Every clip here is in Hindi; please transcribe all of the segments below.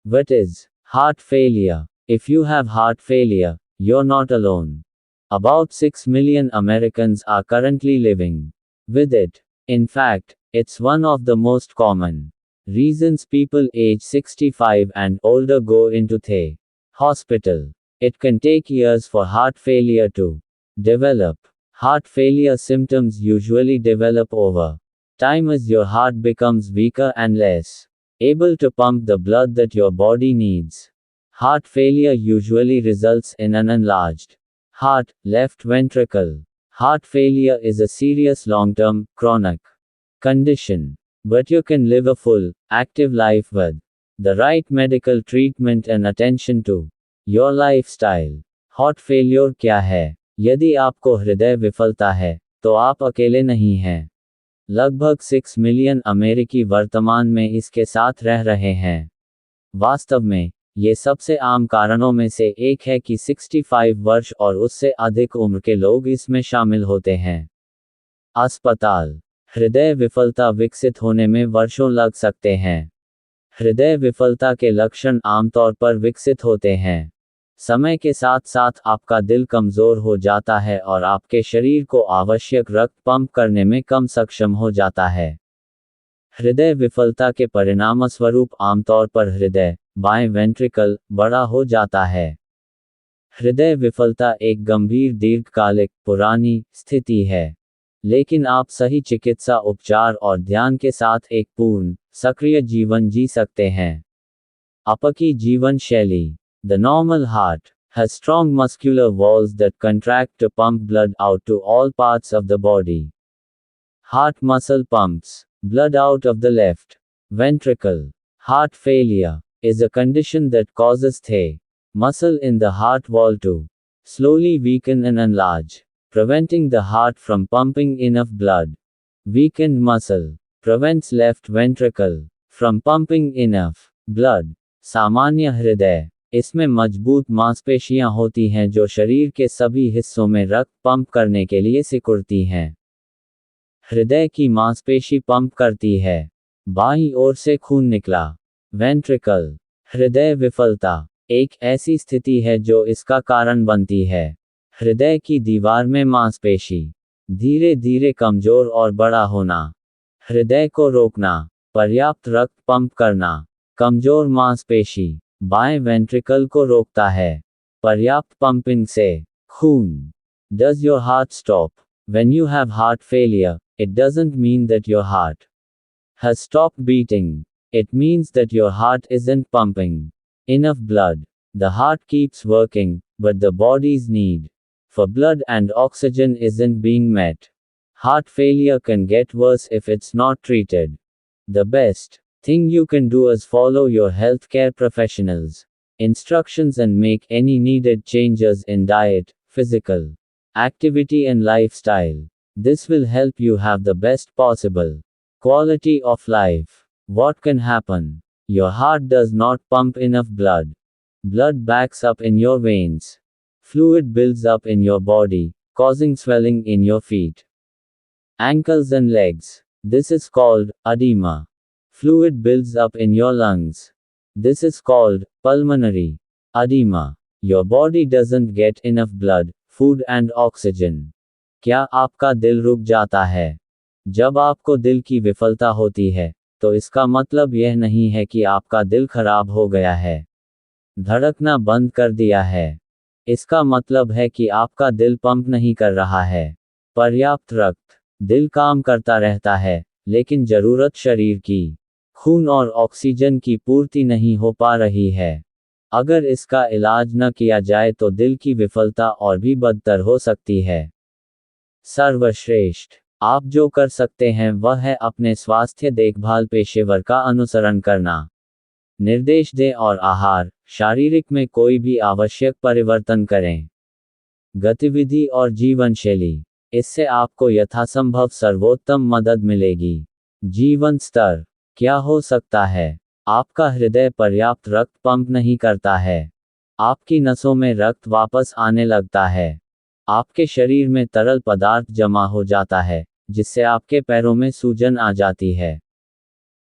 What is heart failure? If you have heart failure, you're not alone. About 6 million Americans are currently living with it. In fact, it's one of the most common reasons people age 65 and older go into the hospital. It can take years for heart failure to develop. Heart failure symptoms usually develop over time as your heart becomes weaker and less able to pump the blood that your body needs. Heart failure usually results in an enlarged heart, left ventricle. Heart failure is a serious long-term, chronic condition. But you can live a full, active life with the right medical treatment and attention to your lifestyle. Heart failure क्या है? यदि आपको हृदय विफलता है, तो आप अकेले नहीं हैं। लगभग 6 मिलियन अमेरिकी वर्तमान में इसके साथ रह रहे हैं। वास्तव में, ये सबसे आम कारणों में से एक है कि 65 वर्ष और उससे अधिक उम्र के लोग इसमें शामिल होते हैं। अस्पताल। हृदय विफलता विकसित होने में वर्षों लग सकते हैं। हृदय विफलता के लक्षण आमतौर पर विकसित होते हैं। समय के साथ साथ आपका दिल कमज़ोर हो जाता है और आपके शरीर को आवश्यक रक्त पंप करने में कम सक्षम हो जाता है। हृदय विफलता के परिणामस्वरूप आमतौर पर हृदय, बाएं वेंट्रिकल, बड़ा हो जाता है। हृदय विफलता एक गंभीर दीर्घकालिक, पुरानी स्थिति है। लेकिन आप सही चिकित्सा उपचार और ध्यान के साथ एक पूर्ण, सक्रिय जीवन जी सकते हैं। आपकी जीवन शैली। The normal heart has strong muscular walls that contract to pump blood out to all parts of the body. Heart muscle pumps blood out of the left ventricle. Heart failure is a condition that causes the muscle in the heart wall to slowly weaken and enlarge, preventing the heart from pumping enough blood. Weakened muscle prevents left ventricle from pumping enough blood. सामान्य हृदय। इसमें मजबूत मांसपेशियां होती हैं जो शरीर के सभी हिस्सों में रक्त पंप करने के लिए सिकुड़ती हैं। हृदय की मांसपेशी पंप करती है। बाईं ओर से खून निकला। वेंट्रिकल। हृदय विफलता एक ऐसी स्थिति है जो इसका कारण बनती है। हृदय की दीवार में मांसपेशी धीरे धीरे कमजोर और बड़ा होना। हृदय को रोकना। पर्याप्त रक्त पंप करना। कमजोर मांसपेशी बाएं वेंट्रिकल को रोकता है। पर्याप्त पंपिंग से खून। Does your heart stop? When you have heart failure, it doesn't mean that your heart has stopped beating. It means that your heart isn't pumping enough blood. The heart keeps working, but the body's need for blood and oxygen isn't being met. Heart failure can get worse if it's not treated. The best thing you can do is follow your healthcare professionals' instructions and make any needed changes in diet, physical activity and lifestyle. This will help you have the best possible quality of life. What can happen? Your heart does not pump enough blood. Blood backs up in your veins. Fluid builds up in your body, causing swelling in your feet, ankles and legs. This is called edema. Fluid builds up in your lungs. This is called pulmonary edema. Your body doesn't get enough blood, food and oxygen. क्या आपका दिल रुक जाता है? जब आपको दिल की विफलता होती है, तो इसका मतलब यह नहीं है कि आपका दिल खराब हो गया है, धड़कना बंद कर दिया है। इसका मतलब है कि आपका दिल पंप नहीं कर रहा है पर्याप्त रक्त। दिल काम करता रहता है, लेकिन जरूरत शरीर की खून और ऑक्सीजन की पूर्ति नहीं हो पा रही है। अगर इसका इलाज न किया जाए तो दिल की विफलता और भी बदतर हो सकती है। सर्वश्रेष्ठ आप जो कर सकते हैं वह है अपने स्वास्थ्य देखभाल पेशेवर का अनुसरण करना। निर्देश दें और आहार, शारीरिक में कोई भी आवश्यक परिवर्तन करें। गतिविधि और जीवन शैली, इससे आपको यथासंभव सर्वोत्तम मदद मिलेगी। जीवन स्तर, क्या हो सकता है? आपका हृदय पर्याप्त रक्त पंप नहीं करता है। आपकी नसों में रक्त वापस आने लगता है। आपके शरीर में तरल पदार्थ जमा हो जाता है, जिससे आपके पैरों में सूजन आ जाती है।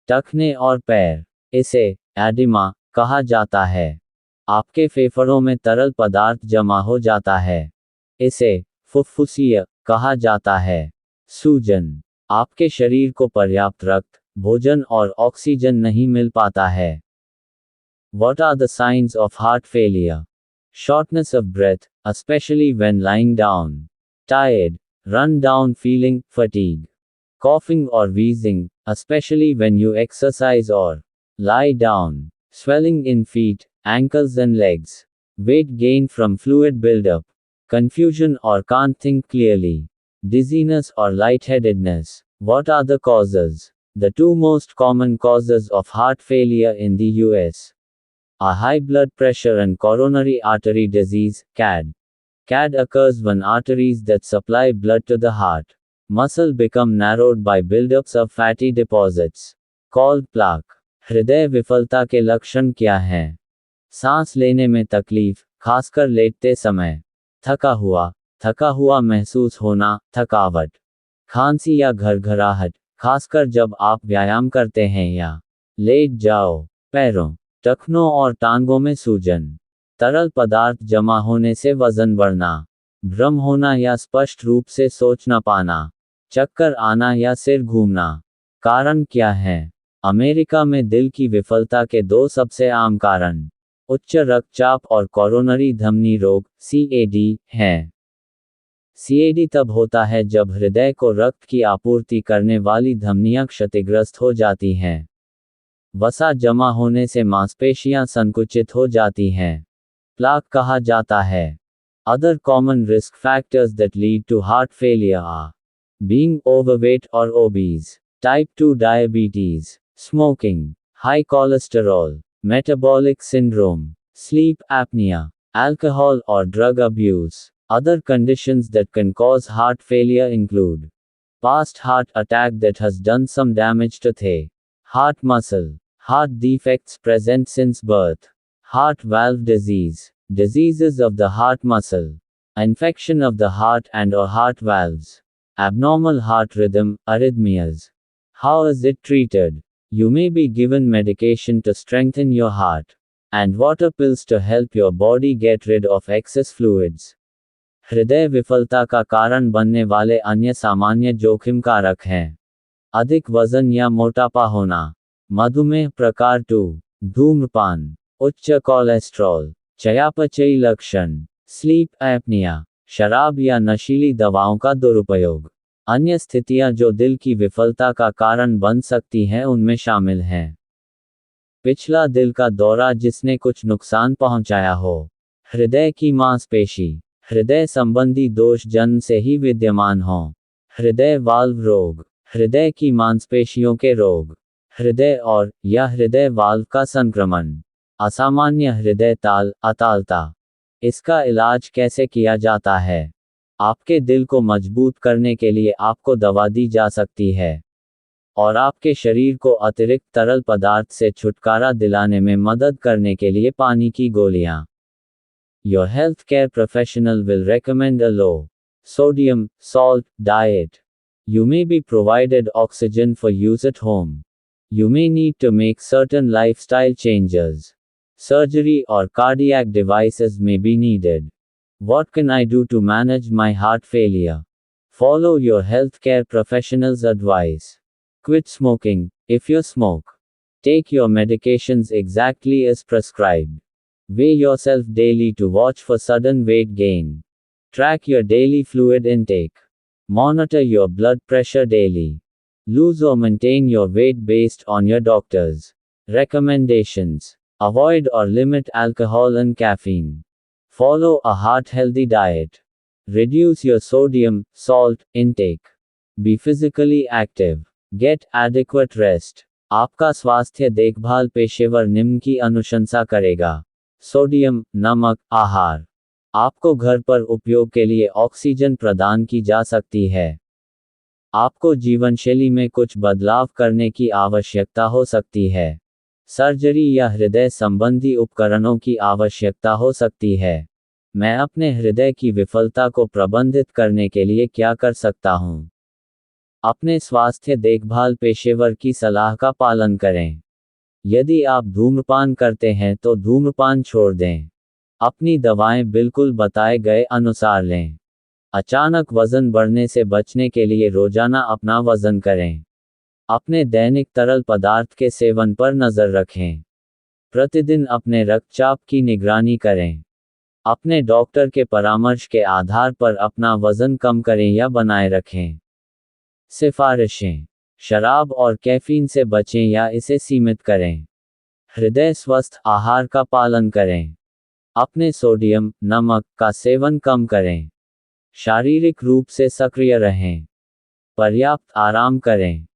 टखने और पैर, इसे एडिमा कहा जाता है। आपके फेफड़ों में तरल पदार्थ जमा हो जाता है। इसे फुफ्फुसीय कहा जाता है। सूजन, आपके शरीर को पर्याप्त रक्त, भोजन और ऑक्सीजन नहीं मिल पाता है। What are the signs of heart failure? Shortness of breath, especially when lying down. Tired, run down feeling, fatigue. Coughing or wheezing, especially when you exercise or lie down. Swelling in feet, ankles and legs. Weight gain from fluid buildup. Confusion or can't think clearly. Dizziness or lightheadedness. What are the causes? The two most common causes of heart failure in the US are high blood pressure and coronary artery disease, CAD. CAD occurs when arteries that supply blood to the heart muscle become narrowed by buildups of fatty deposits called plaque. हृदय विफलता के लक्षण क्या हैं? सांस लेने में तकलीफ, खासकर लेटते समय। थका हुआ महसूस होना, थकावट। खांसी या घरघराहट, खासकर जब आप व्यायाम करते हैं या लेट जाओ। पैरों, टखनों और टांगों में सूजन। तरल पदार्थ जमा होने से वजन बढ़ना। भ्रम होना या स्पष्ट रूप से सोच न पाना। चक्कर आना या सिर घूमना। कारण क्या है? अमेरिका में दिल की विफलता के दो सबसे आम कारण उच्च रक्तचाप और कोरोनरी धमनी रोग CAD हैं। CAD तब होता है जब हृदय को रक्त की आपूर्ति करने वाली धमनियां क्षतिग्रस्त हो जाती हैं। वसा जमा होने से मांसपेशियां संकुचित हो जाती हैं। प्लाक कहा जाता है। Other common risk factors that lead to heart failure are being overweight or obese, type 2 diabetes, smoking, high cholesterol, metabolic syndrome, sleep apnea, alcohol or drug abuse. Other conditions that can cause heart failure include past heart attack that has done some damage to the heart muscle, heart defects present since birth, heart valve disease, diseases of the heart muscle, infection of the heart and or heart valves, abnormal heart rhythm, arrhythmias. How is it treated? You may be given medication to strengthen your heart and water pills to help your body get rid of excess fluids. हृदय विफलता का कारण बनने वाले अन्य सामान्य जोखिम कारक हैं। अधिक वजन या मोटापा होना, मधुमेह प्रकार 2, धूम्रपान, उच्च कोलेस्ट्रॉल, चयापचयी लक्षण, स्लीप एपनिया, शराब या नशीली दवाओं का दुरुपयोग। अन्य स्थितियां जो दिल की विफलता का कारण बन सकती हैं उनमें शामिल हैं पिछला दिल का दौरा जिसने कुछ नुकसान पहुंचाया हो, हृदय की मांसपेशी, हृदय संबंधी दोष जन्म से ही विद्यमान हों, हृदय वाल्व रोग, हृदय की मांसपेशियों के रोग, हृदय और या हृदय वाल्व का संक्रमण, असामान्य हृदय ताल, अतालता। इसका इलाज कैसे किया जाता है? आपके दिल को मजबूत करने के लिए आपको दवा दी जा सकती है और आपके शरीर को अतिरिक्त तरल पदार्थ से छुटकारा दिलाने में मदद करने के लिए पानी की गोलियां। Your healthcare professional will recommend a low sodium, salt diet. You may be provided oxygen for use at home. You may need to make certain lifestyle changes. Surgery or cardiac devices may be needed. What can I do to manage my heart failure? Follow your healthcare professional's advice. Quit smoking, if you smoke. Take your medications exactly as prescribed. Weigh yourself daily to watch for sudden weight gain. Track your daily fluid intake. Monitor your blood pressure daily. Lose or maintain your weight based on your doctor's recommendations. Avoid or limit alcohol and caffeine. Follow a heart-healthy diet. Reduce your sodium, salt intake. Be physically active. Get adequate rest. आपका स्वास्थ्य देखभाल पेशेवर निम्न की अनुशंसा करेगा। सोडियम, नमक, आहार। आपको घर पर उपयोग के लिए ऑक्सीजन प्रदान की जा सकती है। आपको जीवनशैली में कुछ बदलाव करने की आवश्यकता हो सकती है। सर्जरी या हृदय संबंधी उपकरणों की आवश्यकता हो सकती है। मैं अपने हृदय की विफलता को प्रबंधित करने के लिए क्या कर सकता हूँ? अपने स्वास्थ्य देखभाल पेशेवर की सलाह का पालन करें। यदि आप धूम्रपान करते हैं तो धूम्रपान छोड़ दें। अपनी दवाएं बिल्कुल बताए गए अनुसार लें। अचानक वजन बढ़ने से बचने के लिए रोजाना अपना वजन करें। अपने दैनिक तरल पदार्थ के सेवन पर नजर रखें। प्रतिदिन अपने रक्तचाप की निगरानी करें। अपने डॉक्टर के परामर्श के आधार पर अपना वजन कम करें या बनाए रखें। सिफारिशें। शराब और कैफीन से बचें या इसे सीमित करें। हृदय स्वस्थ आहार का पालन करें। अपने सोडियम, नमक का सेवन कम करें। शारीरिक रूप से सक्रिय रहें। पर्याप्त आराम करें।